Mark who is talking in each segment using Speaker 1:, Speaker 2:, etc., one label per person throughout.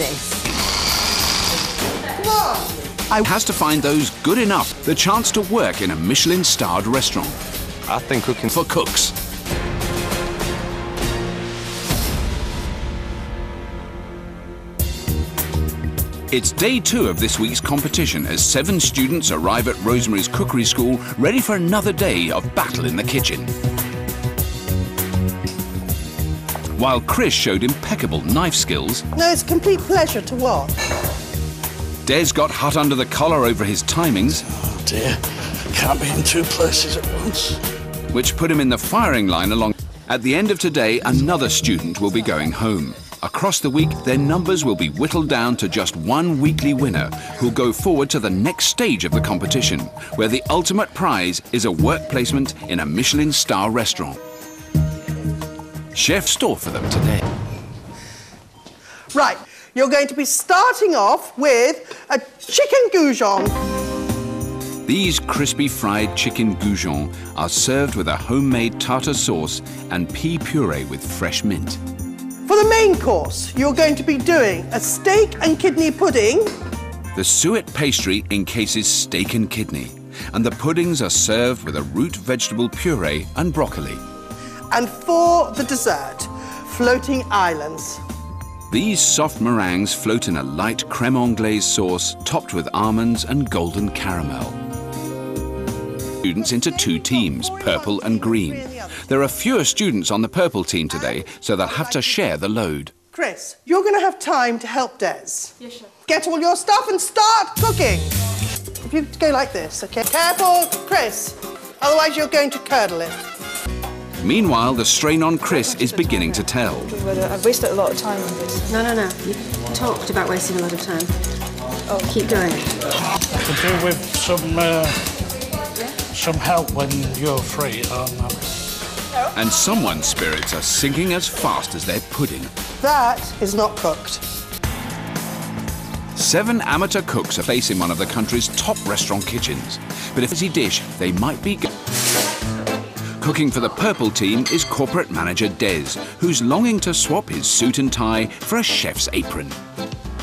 Speaker 1: this.
Speaker 2: Come on!
Speaker 3: I has to find those good enough, the chance to work in a Michelin-starred restaurant.
Speaker 4: I think cooking
Speaker 3: For cooks. It's day 2 of this week's competition as 7 students arrive at Rosemary's Cookery School ready for another day of battle in the kitchen. While Chris showed impeccable knife skills,
Speaker 2: No, it's a complete pleasure to watch.
Speaker 3: Des got hot under the collar over his timings,
Speaker 5: Oh dear, can't be in 2 places at once.
Speaker 3: which put him in the firing line along. At the end of today, another student will be going home. Across the week, their numbers will be whittled down to just 1 weekly winner who'll go forward to the next stage of the competition, where the ultimate prize is a work placement in a Michelin star restaurant. Chef's store for them today.
Speaker 2: Right, you're going to be starting off with a chicken goujon.
Speaker 3: These crispy fried chicken goujons are served with a homemade tartar sauce and pea puree with fresh mint.
Speaker 2: For the main course, you're going to be doing a steak and kidney pudding.
Speaker 3: The suet pastry encases steak and kidney, and the puddings are served with a root vegetable puree and broccoli.
Speaker 2: And for the dessert, floating islands.
Speaker 3: These soft meringues float in a light creme anglaise sauce topped with almonds and golden caramel. Students into 2 teams, purple and green. There are fewer students on the purple team today, so they'll have to share the load.
Speaker 2: Chris, you're going to have time to help Des.
Speaker 1: Yes, Chef.
Speaker 2: Get all your stuff and start cooking. If you go like this, OK? Careful, Chris. Otherwise, you're going to curdle it.
Speaker 3: Meanwhile, the strain on Chris is beginning to tell.
Speaker 6: I've wasted a lot of time on this.
Speaker 7: No. You talked about wasting a lot of time. Oh, keep going.
Speaker 5: Could do with some help when you're free.
Speaker 3: And someone's spirits are sinking as fast as their pudding.
Speaker 2: That is not cooked.
Speaker 3: 7 amateur cooks are facing one of the country's top restaurant kitchens. But if it's a dish, they might be good. Cooking for the purple team is corporate manager Des, who's longing to swap his suit and tie for a chef's apron.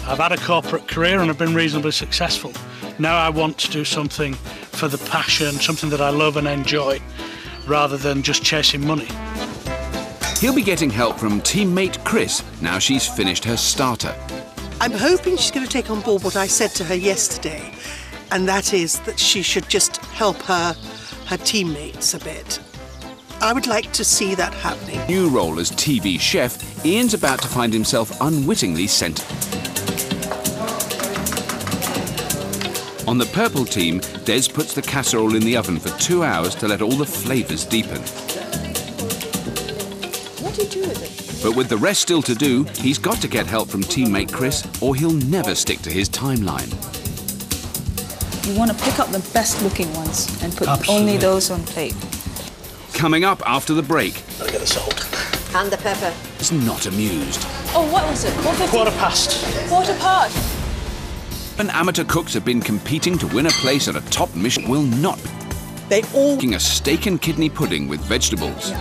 Speaker 5: I've had a corporate career and I've been reasonably successful. Now I want to do something for the passion, something that I love and enjoy, rather than just chasing money.
Speaker 3: He'll be getting help from teammate Chris now she's finished her starter.
Speaker 2: I'm hoping she's going to take on board what I said to her yesterday, and that is that she should just help her teammates a bit. I would like to see that happening.
Speaker 3: New role as TV chef, Ian's about to find himself unwittingly sent. On the purple team, Des puts the casserole in the oven for 2 hours to let all the flavours deepen.
Speaker 6: What do you do with it?
Speaker 3: But with the rest still to do, he's got to get help from teammate Chris, or he'll never stick to his timeline.
Speaker 6: You want to pick up the best looking ones and put
Speaker 5: Absolutely.
Speaker 6: only those on plate.
Speaker 3: Coming up after the break,
Speaker 5: Gotta get the salt.
Speaker 7: And the pepper.
Speaker 3: is not amused.
Speaker 6: Oh, what was it?
Speaker 5: 1:15.
Speaker 6: Quarter past.
Speaker 3: And amateur cooks have been competing to win a place at a top Michelin will not be
Speaker 2: They all...
Speaker 3: making a steak and kidney pudding with vegetables.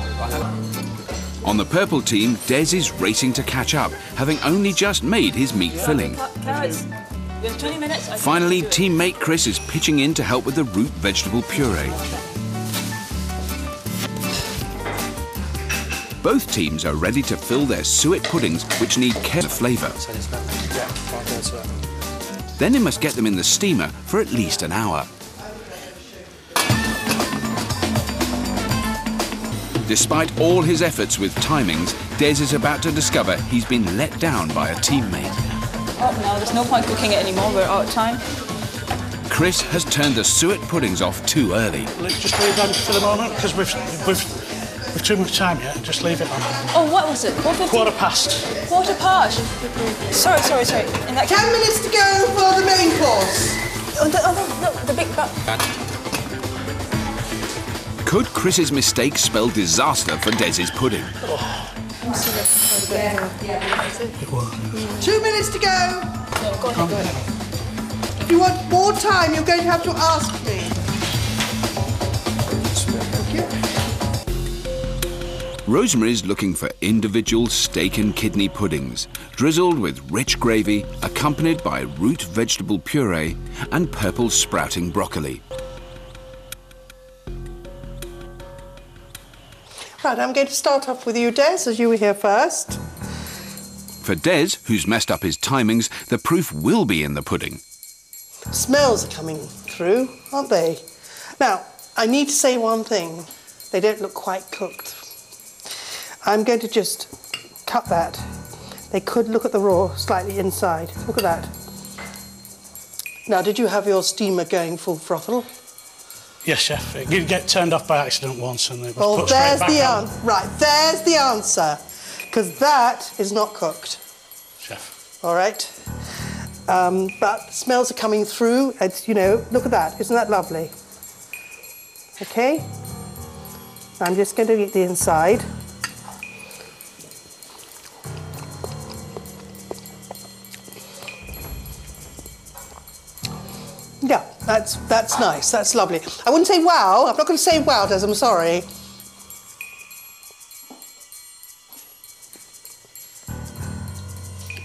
Speaker 3: On the purple team, Des is racing to catch up, having only just made his meat filling.
Speaker 6: Carrots. We have 20 minutes.
Speaker 3: Finally, teammate Chris is pitching in to help with the root vegetable puree. Both teams are ready to fill their suet puddings, which need care of flavour. Then he must get them in the steamer for at least an hour. Despite all his efforts with timings, Des is about to discover he's been let down by a teammate.
Speaker 6: Oh, no, there's no point cooking it anymore. We're out of time.
Speaker 3: Chris has turned the suet puddings off too early.
Speaker 5: Let's just leave them for the moment, because we've too much time yet. Just leave it on.
Speaker 6: Oh, what was it? 1:15?
Speaker 5: Quarter past.
Speaker 6: Quarter past. Sorry. In that
Speaker 2: 10 minutes to go for the main course.
Speaker 6: Oh, no, the big cup.
Speaker 3: Could Chris's mistake spell disaster for Des's pudding?
Speaker 2: 2 minutes to go.
Speaker 6: No, go ahead.
Speaker 2: If you want more time, you're going to have to ask me. Thank you.
Speaker 3: Rosemary's looking for individual steak and kidney puddings, drizzled with rich gravy, accompanied by root vegetable puree and purple sprouting broccoli.
Speaker 2: Right, I'm going to start off with you, Des, as you were here first.
Speaker 3: For Des, who's messed up his timings, the proof will be in the pudding.
Speaker 2: Smells are coming through, aren't they? Now, I need to say one thing. They don't look quite cooked. I'm going to just cut that. They could look at the raw slightly inside. Look at that. Now, did you have your steamer going full throttle?
Speaker 5: Yes, chef. It did get turned off by accident once and it was
Speaker 2: Well,
Speaker 5: put straight
Speaker 2: there's
Speaker 5: back
Speaker 2: the
Speaker 5: on.
Speaker 2: answer. Right, there's the answer. Because that is not cooked.
Speaker 5: Chef.
Speaker 2: All right? But smells are coming through. It's, you know, look at that. Isn't that lovely? Okay? I'm just going to eat the inside. Yeah, that's nice. That's lovely. I wouldn't say wow. I'm not going to say wow, Des. I'm sorry.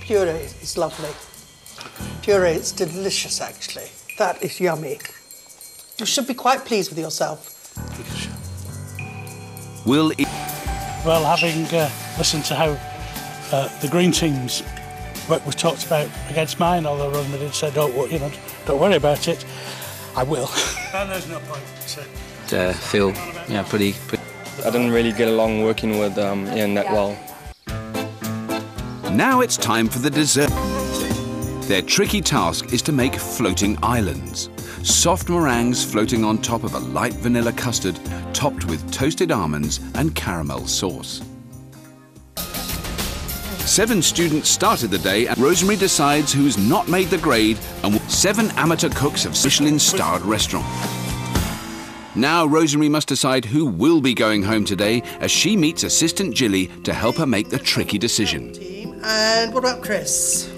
Speaker 2: Puree is lovely. Puree is delicious, actually. That is yummy. You should be quite pleased with yourself.
Speaker 3: Will eat.
Speaker 5: Well, having listened to how the green team's work was talked about against mine, although Rosemary did say, don't worry about it, I will. And there's no point.
Speaker 1: Feel, yeah, pretty.
Speaker 4: I didn't really get along working with Ian that well.
Speaker 3: Now it's time for the dessert. Their tricky task is to make floating islands. Soft meringues floating on top of a light vanilla custard topped with toasted almonds and caramel sauce. 7 students started the day and Rosemary decides who's not made the grade and 7 amateur cooks of Michelin-starred restaurant. Now Rosemary must decide who will be going home today as she meets assistant Jilly to help her make the tricky decision.
Speaker 2: And what about Chris?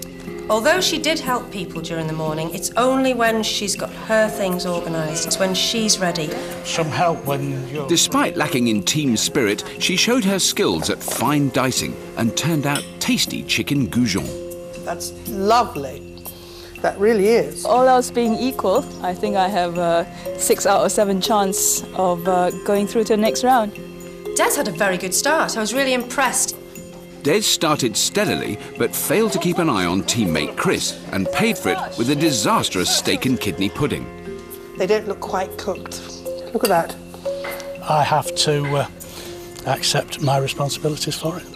Speaker 8: Although she did help people during the morning, it's only when she's got her things organised. It's when she's ready.
Speaker 5: Some help when you're...
Speaker 3: Despite lacking in team spirit, she showed her skills at fine dicing and turned out tasty chicken goujon.
Speaker 2: That's lovely. That really is.
Speaker 6: All else being equal, I think I have a 6 out of 7 chance of going through to the next round.
Speaker 8: Des had a very good start. I was really impressed.
Speaker 3: Des started steadily, but failed to keep an eye on teammate Chris and paid for it with a disastrous steak and kidney pudding.
Speaker 2: They don't look quite cooked. Look at that.
Speaker 5: I have to accept my responsibilities for it.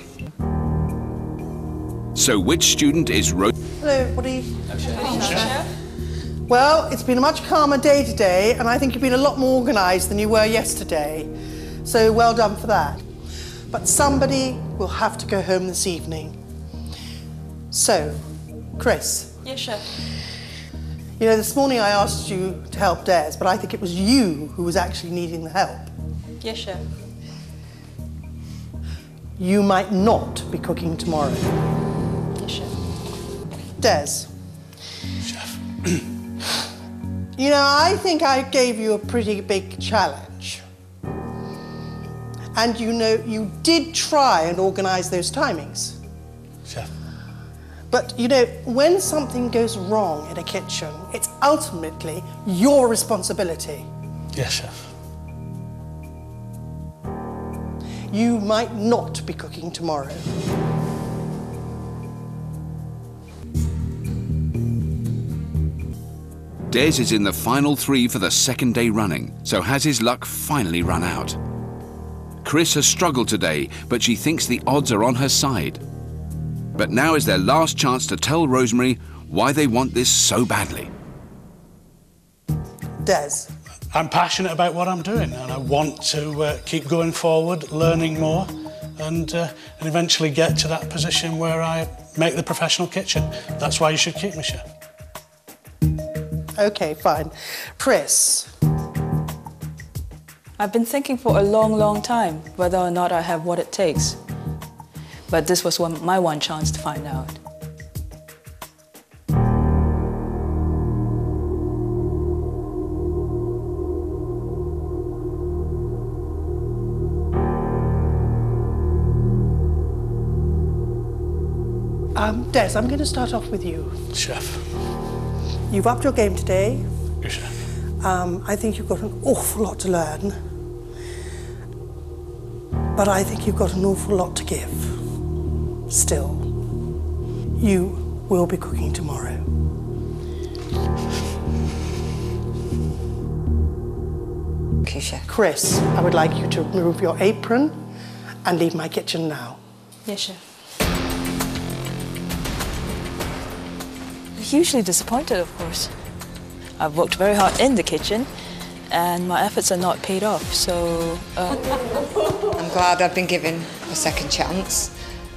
Speaker 3: So which student is
Speaker 2: Hello, everybody. Well, it's been a much calmer day today, and I think you've been a lot more organised than you were yesterday. So well done for that. But somebody will have to go home this evening. So, Chris.
Speaker 6: Yes, chef.
Speaker 2: You know, this morning I asked you to help Des, but I think it was you who was actually needing the help.
Speaker 6: Yes, chef.
Speaker 2: You might not be cooking tomorrow.
Speaker 6: Yes, chef.
Speaker 2: Des.
Speaker 5: Chef.
Speaker 2: You know, I think I gave you a pretty big challenge. And you know, you did try and organise those timings.
Speaker 5: Chef.
Speaker 2: But, you know, when something goes wrong in a kitchen, it's ultimately your responsibility.
Speaker 5: Yes, chef.
Speaker 2: You might not be cooking tomorrow.
Speaker 3: Des is in the final 3 for the second day running, so has his luck finally run out. Chris has struggled today, but she thinks the odds are on her side. But now is their last chance to tell Rosemary why they want this so badly.
Speaker 2: Des.
Speaker 5: I'm passionate about what I'm doing and I want to keep going forward, learning more and eventually get to that position where I make the professional kitchen. That's why you should keep me, chef.
Speaker 2: OK, fine. Chris.
Speaker 6: I've been thinking for a long, long time whether or not I have what it takes. But this was my one chance to find out.
Speaker 2: Des, I'm going to start off with you.
Speaker 5: Chef.
Speaker 2: You've upped your game today.
Speaker 5: Yes, chef.
Speaker 2: I think you've got an awful lot to learn. But I think you've got an awful lot to give. Still, you will be cooking tomorrow.
Speaker 9: Okay, chef.
Speaker 2: Chris, I would like you to remove your apron and leave my kitchen now.
Speaker 6: Yes, chef. Hugely disappointed, of course. I've worked very hard in the kitchen, and my efforts are not paid off, so...
Speaker 9: I'm glad I've been given a second chance,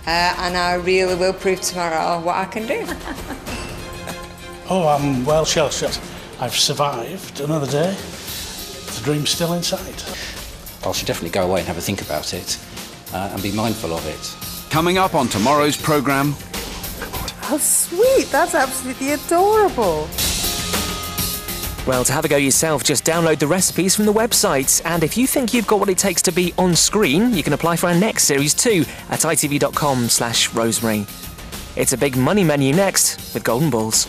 Speaker 9: and I really will prove tomorrow what I can do.
Speaker 5: Oh, I'm well shell-shocked. I've survived another day. The dream's still inside.
Speaker 1: I should definitely go away and have a think about it and be mindful of it.
Speaker 3: Coming up on tomorrow's programme...
Speaker 2: How sweet! That's absolutely adorable.
Speaker 10: Well, to have a go yourself, just download the recipes from the website. And if you think you've got what it takes to be on screen, you can apply for our next series too at itv.com/Rosemary. It's a big money menu next with Golden Balls.